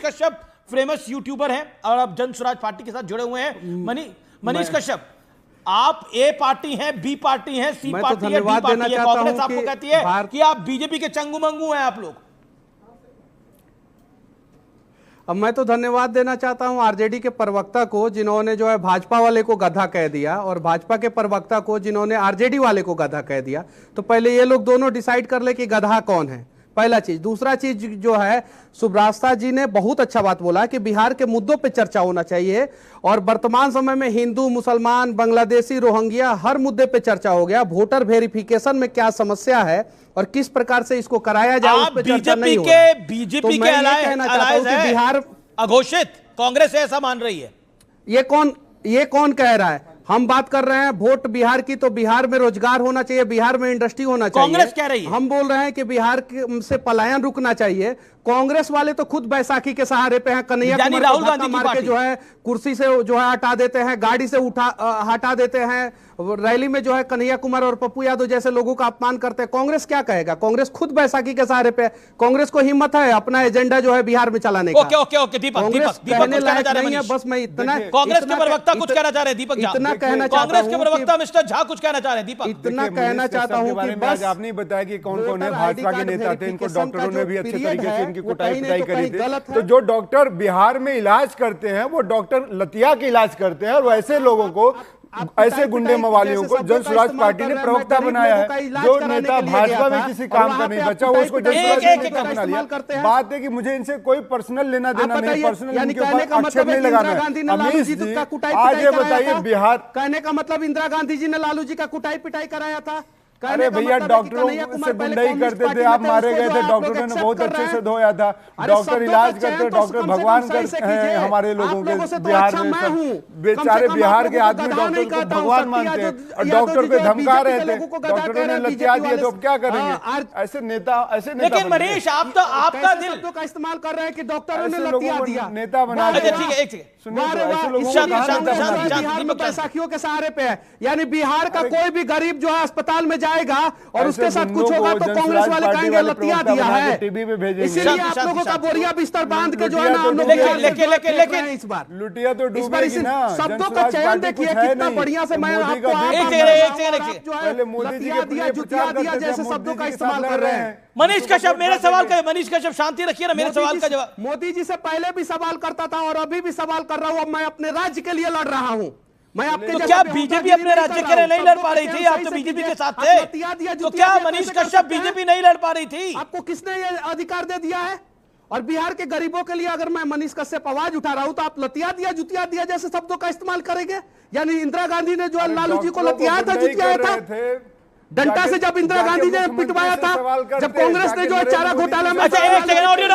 Manish Kashyap famous YouTuber हैं और आप जन स्वराज पार्टी के साथ जुड़े हुए हैं। मनीष कश्यप, आप ए पार्टी हैं, बी पार्टी हैं, सी पार्टी है, डी पार्टी है, कांग्रेस आपको कहती है कि आप बीजेपी के चंगू मंगू हैं आप लोग। अब मैं तो धन्यवाद देना चाहता हूं आरजेडी के प्रवक्ता को, जिन्होंने जो है भाजपा वाले को गधा कह दिया, और भाजपा के प्रवक्ता को जिन्होंने आरजेडी वाले को गधा कह दिया। तो पहले ये लोग दोनों डिसाइड कर ले कि गधा कौन है, पहला चीज। दूसरा चीज जो है, सुब्रास्ता जी ने बहुत अच्छा बात बोला कि बिहार के मुद्दों पे चर्चा होना चाहिए, और वर्तमान समय में हिंदू, मुसलमान, बांग्लादेशी, रोहिंग्या हर मुद्दे पे चर्चा हो गया। वोटर वेरिफिकेशन में क्या समस्या है और किस प्रकार से इसको कराया जाए, उस पे चर्चा नहीं हो रहा। बीजेपी के अलायंस है बिहार अघोषित, कांग्रेस ऐसा मान रही है। ये कौन कह रहा है? हम बात कर रहे हैं वोट बिहार की, तो बिहार में रोजगार होना चाहिए, बिहार में इंडस्ट्री होना चाहिए। कांग्रेस कह रही है, हम बोल रहे हैं कि बिहार से पलायन रुकना चाहिए। कांग्रेस वाले तो खुद बैसाखी के सहारे पे हैं। कन्हैया कुमार राहुल गांधी की मार के जो है कुर्सी से जो है हटा देते हैं, गाड़ी से हटा देते हैं, रैली में जो है कन्हैया कुमार और पप्पू यादव जैसे लोगों का अपमान करते हैं। कांग्रेस क्या कहेगा? कांग्रेस खुद बैसाखी के सहारे पे है। कांग्रेस को हिम्मत है अपना एजेंडा जो है बिहार में चलाने का। ओके दीपक कहने लायक नहीं है। बस मैं इतना, कांग्रेस के प्रवक्ता कुछ कहना चाह रहे हैं। दीपक इतना कहना चाहता हूं, कांग्रेस के प्रवक्ता मिस्टर झा कुछ कहना चाह रहे हैं। दीपक इतना कहना चाहता हूं कि बस आपने बताया कि कौन कौन है भाजपा के नेता थे, इनको डॉक्टरों ने भी अच्छे तरीके से इनकी कुटाई करी थी। तो जो डॉक्टर बिहार में इलाज करते हैं वो डॉक्टर लतिया के इलाज करते हैं, और वैसे लोगों को, ऐसे गुंडे मवालियों को जन स्वराज पार्टी ने प्रवक्ता बनाया है। जो नेता भाजपा में किसी काम का नहीं बचा, वो उसको जन स्वराज नेता बना लिया। बात है कि मुझे इनसे कोई पर्सनल लेना देना नहीं, पर्सनल इनके ऊपर आक्षेप नहीं लगाना है। अमीश जी, आज ये बताइए, बिहार कहने का मतलब इंदिरा गांधी जी ने लालू जी का कुटाई पिटाई कराया था। अरे भैया, डॉक्टरों से गुंडाई करते थे, आप मारे गए थे, डॉक्टरों ने बहुत अच्छे से धोया था। डॉक्टर इलाज करते, डॉक्टर भगवान करते हैं हमारे लोगों के बिहार में। बेचारे बिहार के आदमी डॉक्टर को भगवान मानते हैं, और डॉक्टर पे धमका रहे थे, डॉक्टरों ने लतिया दिए, तो अब क्या करेंगे? ऐसे नेता लेकिन मनीष, आप तो आपका दिल का इस्तेमाल कर रहे हैं कि डॉक्टरों ने लतिया दिया, नेता बना दिया। ठीक है, एक बैसाखियों के सहारे पे है। यानी बिहार का कोई भी गरीब जो है अस्पताल में जाएगा और उसके साथ कुछ होगा तो कांग्रेस वाले कहेंगे लतिया दिया है, टीवी पे भेजेंगे। इसीलिए आप लोगों का बोरिया बिस्तर बांध के जो है ना, हम लोग लेकिन इस बार लुटिया तो डूबेगी ना। शब्दों का चयन देखिए कितना बढ़िया से। मैं आपको पहले मोदी जी के दिया, जुतिया दिया जैसे शब्दों का इस्तेमाल कर रहे हैं। मनीष कश्यप, मेरे सवाल का, मनीष कश्यप शांति रखिए ना, मेरे सवाल का जवाब। मोदी जी से पहले भी सवाल करता था और अभी भी सवाल कर रहा हूं। अब मैं अपने राज्य के लिए लड़ रहा हूं। मैं आपके, तो क्या बीजेपी अपने राज्य के लिए नहीं लड़ पा रही थी? आप तो बीजेपी के साथ थे, तो क्या मनीष कश्यप बीजेपी नहीं लड़ पा रही थी? आपको किसने ये अधिकार दे दिया है? और बिहार के गरीबों के लिए अगर मैं मनीष कश्यप आवाज उठा रहा हूं तो आप लतिया दिया, जुतिया दिया जैसे शब्दों का इस्तेमाल करेंगे? यानी इंदिरा गांधी ने जो लालू जी को लतियाया था, जुतियाया था डंडा से, जब इंदिरा गांधी ने पिटवाया था, जब कांग्रेस ने जो है चारा घोटाला में। अच्छा, एक सेकंड, ऑडियो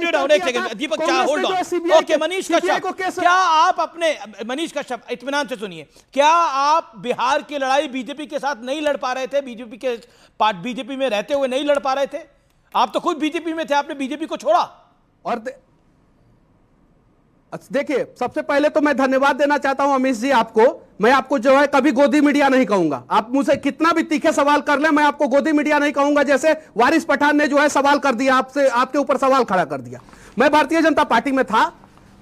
डाउन, एक सेकंड, दीपक क्या, hold on. Okay, Manish Kashyap, क्या आप अपने, मनीष कश्यप इत्मीनान से सुनिए, क्या आप बिहार की लड़ाई बीजेपी के साथ नहीं लड़ पा रहे थे? बीजेपी में रहते हुए नहीं लड़ पा रहे थे? आप तो खुद बीजेपी में थे, आपने बीजेपी को छोड़ा। और देखिए, सबसे पहले तो मैं धन्यवाद देना चाहता हूं अमीश जी आपको। मैं आपको जो है कभी गोदी मीडिया नहीं कहूंगा। आप मुझसे कितना भी तीखे सवाल कर ले, मैं आपको गोदी मीडिया नहीं कहूंगा। जैसे वारिस पठान ने जो है सवाल कर दिया आपसे, आपके ऊपर सवाल खड़ा कर दिया। मैं भारतीय जनता पार्टी में था,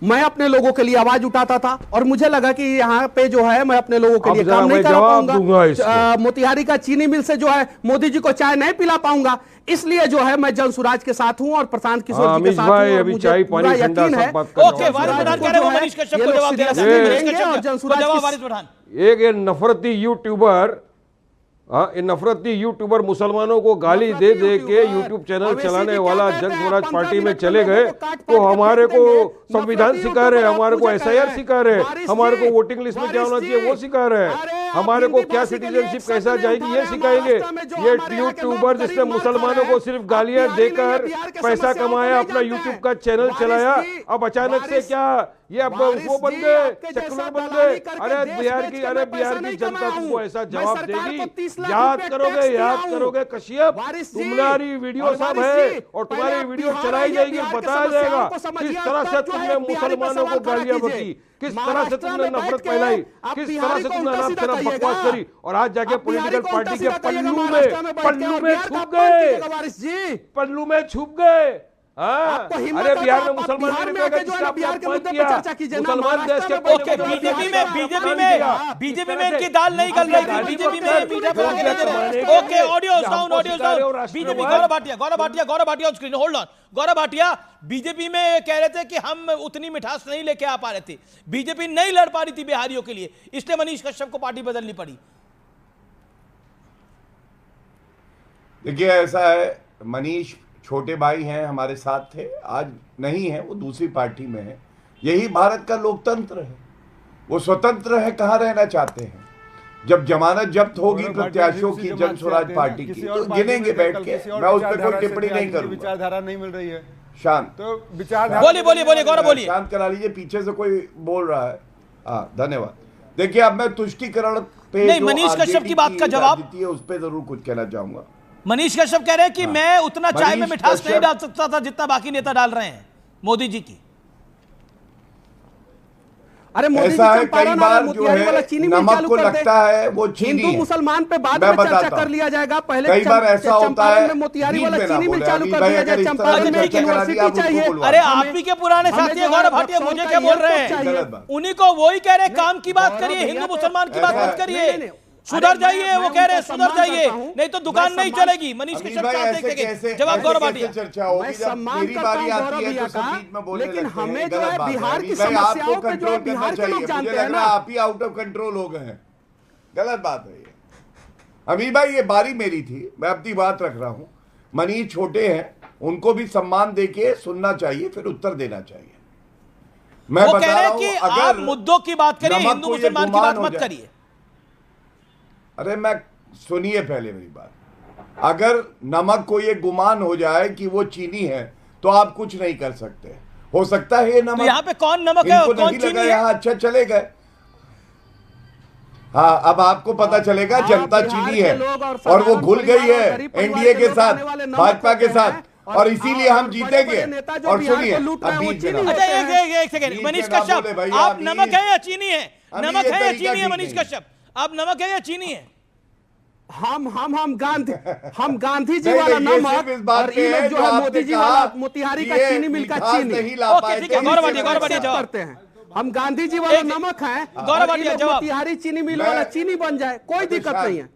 मैं अपने लोगों के लिए आवाज उठाता था, और मुझे लगा कि यहाँ पे जो है मैं अपने लोगों के लिए काम नहीं कर पाऊंगा। मोतिहारी का चीनी मिल से जो है मोदी जी को चाय नहीं पिला पाऊंगा, इसलिए जो है मैं जन स्वराज के साथ हूं और प्रशांत किशोर जी के साथ हूं। मुझे पूरा यकीन है। ओके, वारिस पठान कह रहे हो मनीष कश्यप को जवाब देना चाहिए। एक नफरती यूट्यूबर, इन नफरती यूट्यूबर मुसलमानों को गाली दे दे के यूट्यूब चैनल चलाने वाला जन स्वराज पार्टी में चले गए, तो हमारे को संविधान सिखा रहे, हमारे को SIR सिखा रहे, हमारे को वोटिंग लिस्ट में क्या होना चाहिए वो सिखा रहे, हमारे को क्या सिटीजनशिप कैसा जाएगी ये सिखाएंगे। ये यूट्यूबर जिसने मुसलमानों को सिर्फ गालियां देकर पैसा कमाया, अपना यूट्यूब का चैनल चलाया, अब अचानक से क्या ये अब वो बन गए, चक्कर बन गए। अरे बिहार की जनता तुमको ऐसा जवाब देगी, याद करोगे कश्यप, तुम्हारी वीडियो सब है और तुम्हारी वीडियो चलाई जाएगी, बताया जाएगा किस तरह से तुमने मुसलमानों को गालियां बकी, किस तरह से तुमने नफरत फैलाई, किस तरह से तुमने नाम तरफ बकवास करी, और आज जाके पॉलिटिकल पार्टी के पल्लू में छुप गए, आपको हिम्मत अरे है बिहार तो में आप मुसलमान बिहार में नहीं आके जो है ना बिहार के मुद्दे पे चर्चा कीजिए ना, मुसलमान देश के महाराष्ट्र में ओके, बीजेपी में इनकी दाल नहीं गल रही थी, बीजेपी में मीडिया पर आके लगे रहे। Okay, audio down, BJP Gaurav Bhatia on screen, hold on. Gaurav Bhatia, BJP में कह रहे थे कि हम उतनी मिठास नहीं लेके आ पा रहे थे, बीजेपी नहीं लड़ पा रही थी बिहारियों के लिए, इसलिए मनीष कश्यप को पार्टी बदलनी पड़ी। देखिए ऐसा है, मनीष छोटे भाई हैं, हमारे साथ थे, आज नहीं है, वो दूसरी पार्टी में है। यही भारत का लोकतंत्र है, वो स्वतंत्र है, कहाँ रहना चाहते हैं। जब जमानत जब्त होगी प्रत्याशियों की जन स्वराज पार्टी की तो गिनेंगे बैठ के, मैं उस पर कोई टिप्पणी नहीं करूंगा। विचारधारा नहीं मिल रही है, शांत तो विचारधारा बोलिए गौरव बोलिए। शांत करा लीजिए, पीछे से कोई बोल रहा है। हाँ धन्यवाद। देखिए अब मैं तुष्टिकरण पे नहीं, मनीष कश्यप की बात का जवाब उस पर जरूर कुछ कहना चाहूंगा। मनीष कश्यप कह रहे हैं कि मैं उतना चाय में मिठास नहीं डाल सकता था जितना बाकी नेता डाल रहे हैं मोदी जी की। अरे मोदी ऐसा जी है कई बार जो है नमक को लगता है वो चीनी हिंदू है। मुसलमान पे बाद में चर्चा कर लिया जाएगा, पहले कई बार ऐसा होता है मोतिहारी वाला चीनी मिल चालू कर दिया जाए, चंपारण में एक यूनिवर्सिटी चाहिए। अरे आप ही के पुराने साथी हैं गौरव भाटिया, मुझे क्या बोल रहे हैं, उन्हीं को वही कह रहे काम की बात करिए, हिंदू मुसलमान की बात मत करिए, सुधर जाइए। वो कह रहे हैं सुधर जाइए, नहीं तो दुकान नहीं चलेगी। मनीष कश्यप जवाब गौरव भाटिया। चर्चा होगी जब मेरी बारी आती है तो सब बीच में बोलने लगते हैं। लेकिन हमें जो है बिहार की आपको समस्याओं पे जो है कंट्रोल करना बिहार के लोग चाहिए, मुझे जानते लग हैं रहा ना। है आप ही आउट ऑफ कंट्रोल हो गए हैं, गलत बात है ये। अमीर भाई ये बारी मेरी थी, मैं अपनी बात रख रहा हूं। मनीष छोटे हैं, उनको भी सम्मान देके सुनना चाहिए, फिर उत्तर देना चाहिए। मैं वो बता कह रहा रहे हूं हैं कि अगर आप मुद्दों की बात करिए, नमक हिंदू को ये मुसलमान की गुमान बात हो मत जाए। करिए। अरे मैं सुनिए पहले मेरी बात। अगर नमक को ये गुमान हो जाए कि वो चीनी है तो आप कुछ नहीं कर सकते। हो सकता है ये नमक, तो यहाँ पे कौन नमक है और कौन चीनी है? अच्छा चले गए। हाँ अब आपको पता चलेगा जनता चीनी है और वो घुल गई है एनडीए के साथ, भाजपा के साथ, और इसीलिए हम जीतेंगे। और सुनिए एक सेकेंड मनीष कश्यप, आप नमक है या चीनी है? नमक है या चीनी है मनीष कश्यप? आप नमक है या चीनी है? हम गांधी जी वाला नमक और ये लोग जो है मोदी जी वाला मोतिहारी का चीनी मिल का चीनी करते हैं। हम गांधी जी वाला नमक है, मोतिहारी चीनी मिल वाला चीनी बन जाए, कोई दिक्कत नहीं है।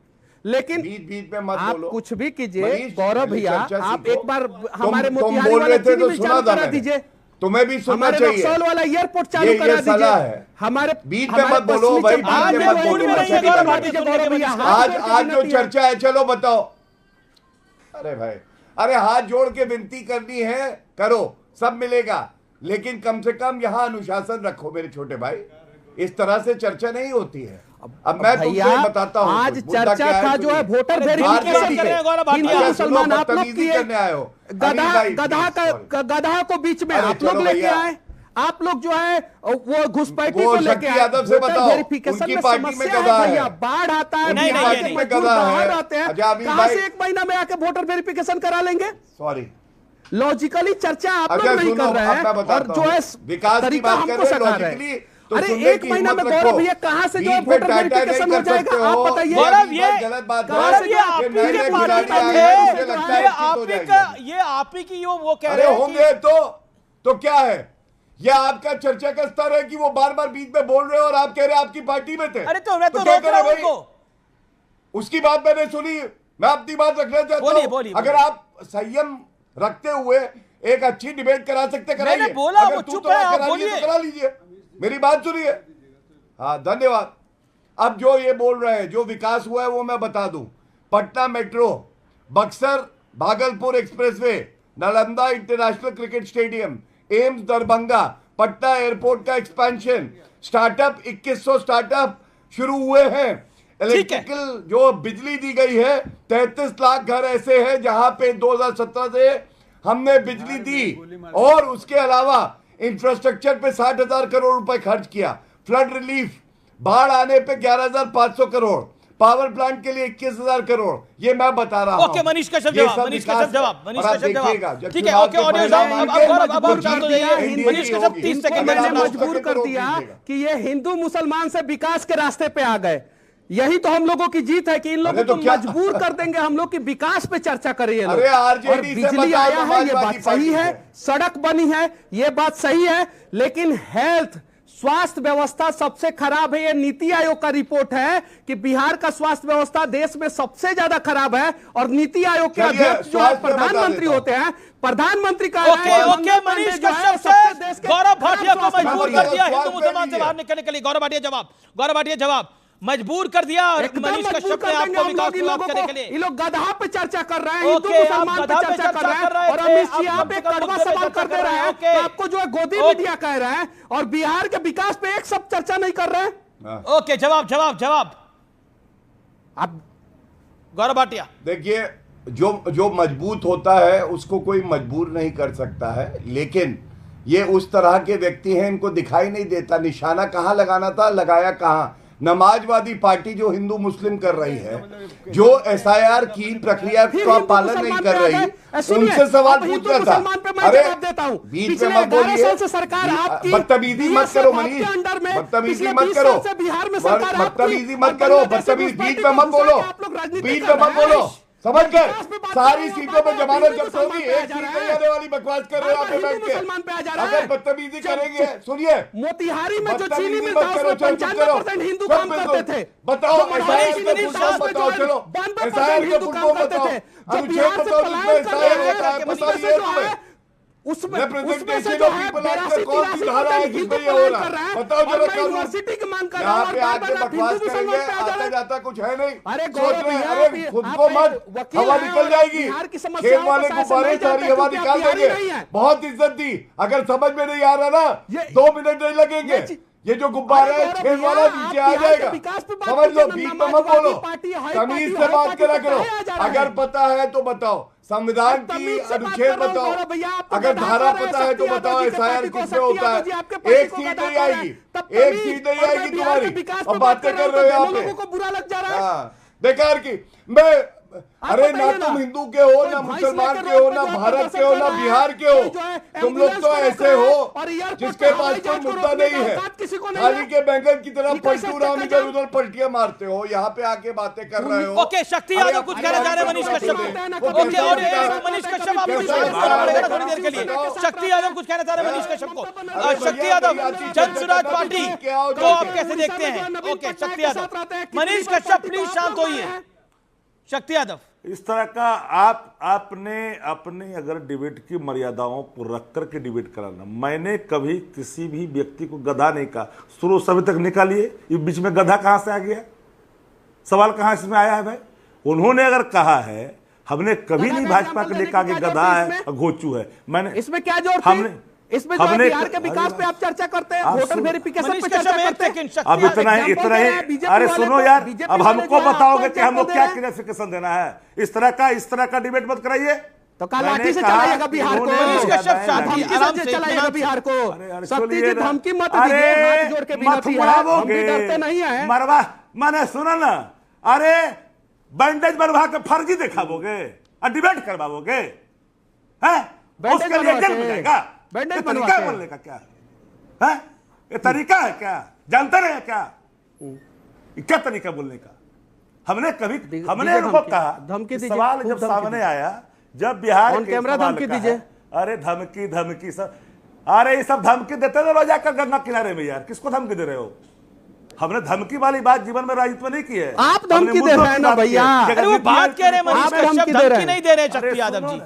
लेकिन बीच में मत आप बोलो, कुछ भी कीजिए गौरव भैया, आप एक बार हमारे तुम मोतिहारी बोल वाला रहे थे चीनी तो मिल सुना चालू था करा मैंने। दीजिए, तुम्हें भी सुनना हमारे चाहिए। रक्सौल वाला एयरपोर्ट चालू करा ये सलाह है। दीजिए। हमारे बीच में मत बोलो भाई, बीच में मत बोलो। आज जो चर्चा है, चलो बताओ। अरे भाई, अरे हाथ जोड़ के विनती करनी है, करो, सब मिलेगा, लेकिन कम से कम यहाँ अनुशासन रखो मेरे छोटे भाई। इस तरह से चर्चा नहीं होती है। अब मैं तुमको बताता हूँ आज चर्चा था जो है वोटर वेरिफिकेशन पे हिंदू मुसलमान आप लोग किए, गधा को बीच में आप लोग लेके आए, आप लोग जो है वो घुसपैठी को लेके आए। वोटर वेरिफिकेशन में समस्या है भैया, बाढ़ आता है, बाहर आते हैं, कहां से एक महीना में आके वोटर वेरिफिकेशन करा लेंगे? सॉरी, लॉजिकली चर्चा आप लोग नहीं कर रहे हैं और जो है तरीका हमको सिखा रहे हैं। अरे एक महीना में गौरव भैया कहां से जो वोटर वेरिफिकेशन हो जाएगा आप बताइए? गौरव ये गलत बात गौरव ये आप ही के पार्टी में थे, ये आप ही की वो कह रहे होंगे तो क्या है? ये आपका चर्चा का स्तर है कि वो बार बार बीच में बोल रहे हो और आप कह रहे हैं आपकी पार्टी में थे। अरे तो मैं तो रोक रहा हूं उनको। उसकी बात मैंने सुनी, मैं अपनी बात रखना चाहता हूं। अगर आप संयम रखते हुए एक अच्छी डिबेट करा सकते कराइए। मैंने बोला वो चुप है, आप बोलिए। करा लीजिए, मेरी बात सुनिए। हाँ धन्यवाद। अब जो ये बोल रहे हैं, जो विकास हुआ है वो मैं बता दूं। Patna metro, Buxar Bhagalpur expressway, Nalanda international cricket stadium, AIIMS Darbhanga, Patna airport का एक्सपेंशन, स्टार्टअप 2100 स्टार्टअप शुरू हुए हैं। इलेक्ट्रिकल जो बिजली दी गई है, 33 लाख घर ऐसे हैं जहां पे 2017 से हमने बिजली दी, और उसके अलावा इंफ्रास्ट्रक्चर पे 60,000 करोड़ रुपए खर्च किया। फ्लड रिलीफ, बाढ़ आने पे 11,500 करोड़, पावर प्लांट के लिए 21,000 करोड़। ये मैं बता रहा हूं। ओके मनीष कश्यप जवाब, मनीष कश्यप जवाब, मनीष कश्यप जवाब। ठीक है, ओके ऑडियो अब हम शांत हो जाइए। मनीष कश्यप 30 सेकंड मैंने मजबूर कर दिया कि ये हिंदू मुसलमान से विकास के रास्ते पे आ गए। यही तो हम लोगों की जीत है कि इन लोगों तो को क्या? मजबूर कर देंगे हम लोग कि विकास पे चर्चा करें ये लोग। अरे आरजेडी और से बिजली बताओ आया है, ये समाजवादी बात सही पार्टी है, से। सड़क बनी है, ये बात सही है, लेकिन हेल्थ स्वास्थ्य व्यवस्था सबसे खराब है। ये नीति आयोग का रिपोर्ट है कि बिहार का स्वास्थ्य व्यवस्था देश में सबसे ज्यादा खराब है, और नीति आयोग के अध्यक्ष जो है प्रधानमंत्री होते हैं, प्रधानमंत्री का ओके मनीष कश्यप से गौरव भाटिया को मजबूर कर दिया हिंदू मुसलमान से बाहर निकलने के लिए। गौरव भाटिया जवाब मजबूर कर दिया मनीष कश्यप ने आपको विकास की बात करने के लिए। ये लोग गधा पे चर्चा कर रहे हैं, हिंदू मुसलमान पे चर्चा कर रहे हैं, और अमित जी यहाँ पे कड़वा सवाल कर दे रहे हैं। तो आपको जो है गोदी मीडिया कह रहे हैं, और बिहार के विकास पे एक सब चर्चा नहीं कर रहे हैं। ओके जवाब आप गौरव भाटिया। देखिए, जो मजबूत होता है उसको कोई मजबूर नहीं कर सकता है, लेकिन ये उस तरह के व्यक्ति हैं, इनको दिखाई नहीं देता निशाना कहां लगाना था, लगाया कहां। समाजवादी पार्टी जो हिंदू मुस्लिम कर रही है, जो एसआईआर की प्रक्रिया का पालन नहीं कर रही, उनसे सवाल पूछ रहा था। अरे बीच में मत बोलिए, बदतमीजी मत करो मनीष, बदतमीजी मत करो, बदतमीजी मत करो, बीच में मत बोलो, समझ गए। सारी सीटों पे जमानत जब्त होगी, एक सीट नहीं आने वाली बकवास कर रहे हो आप बैठ के। अगर बदतमीजी करेंगे, सुनिए, मोतिहारी में जो चीनी मिलता है उसमें 95% हिंदू काम करते थे। बताओ एसआईआर के बताओ, चलो एसआईआर के फुटबॉल बताओ, अनुच्छेद बताओ जिसमें एसआईआर होता है, बताइए तुम्हें उसमें रिप्रेजेंटेशन ऑफ पीपल एक्ट में कौन सी धारा है जिसमें ये हो रहा है, बताओ जरा। यूनिवर्सिटी की मांग कर रहा यहाँ हूं, पे आके बकवास करेंगे, आता जाता कुछ है नहीं। अरे खुद को मत, हवा निकल जाएगी, खेल वाले को बारे सारी हवा निकाल देंगे। बहुत इज्जत दी, अगर समझ में नहीं आ रहा ना 2 मिनट नहीं लगेंगे, ये जो गुब्बारा है खेल वाला नीचे आ जाएगा, समझ लो। बीच में मत बोलो, तमीज से बात करा करो। अगर पता है तो बताओ, संविधान की अनुच्छेद बताओ, अगर धारा पता है तो बताओ एसआईआर किसमें होता है। एक सीट नहीं आएगी तुम्हारी, अब बातें कर रहे हो यहाँ पे, बुरा लग जा रहा है बेकार की। मैं अरे ना तुम हिंदू के हो, ना मुसलमान के हो, ना भारत के हो, ना बिहार के हो, तुम लोग तो ऐसे हो जिसके पास कोई मुद्दा नहीं है, खाली के बैंगन की तरह पलटू राम इधर उधर पलटियां मारते हो, यहाँ पे आके बातें कर रहे हो। ओके शक्ति यादव कुछ कहना चाह रहे हैं मनीष कश्यप। ओके और मनीष कश्यप आप थोड़ी देर के लिए, शक्ति यादव कुछ कहना चाह रहे हैं मनीष कश्यप को। शक्ति यादव जन स्वराज पार्टी को आप कैसे देखते हैं? ओके शक्ति यादव, मनीष कश्यप प्लीज शांत होइए। शक्ति यादव, इस तरह का आपने अपने अगर डिबेट की मर्यादाओं को रख करके डिबेट कराना, मैंने कभी किसी भी व्यक्ति को गधा नहीं कहा। शुरू सभी तक निकालिए, ये बीच में गधा कहां से आ गया, सवाल कहां इसमें आया है भाई? उन्होंने अगर कहा है, हमने कभी नहीं भाजपा के लिए कहा कि गधा है घोचू है। मैंने इसमें क्या जोड़, हमने इसमें जो बिहार के विकास पे आप चर्चा करते हैं, वोटर वेरिफिकेशन पे चर्चा करते हैं। अब इतना ही, अरे सुनो यार, अब हमको बताओगे कि हमको क्या क्लैरिफिकेशन देना है? इस तरह का डिबेट मत कराइए। तो कल लाठी से चलाइएगा बिहार को, धमकी से चलाइएगा बिहार को। शक्ति जी धमकी मत दीजिए, हाथ जोड़ के विनती है, हम भी डरते नहीं है। मरवा मैंने सुना ना, अरे बैंडेज बनवा के फर्जी दिखाओगे और डिबेट करवाओगे, उसके लिए जेल में जाएगा। तरीका बोलने का क्या है? ये तरीका है क्या? जानते रहे क्या? क्या तरीका बोलने का? हमने उनको कहा, सवाल जब सामने आया, जब बिहार के कैमरा धमकी दीजिए, अरे धमकी सब, अरे ये सब धमकी देते थे जाकर गन्ना किनारे में। यार किसको धमकी दे रहे हो? हमने धमकी वाली बात जीवन में राजनीति में नहीं की है। आप धमकी दे रहे हैं ना भैया, वो बात कह रहे हैं मनीष कश्यप, धमकी नहीं दे रहे शक्ति यादव जी।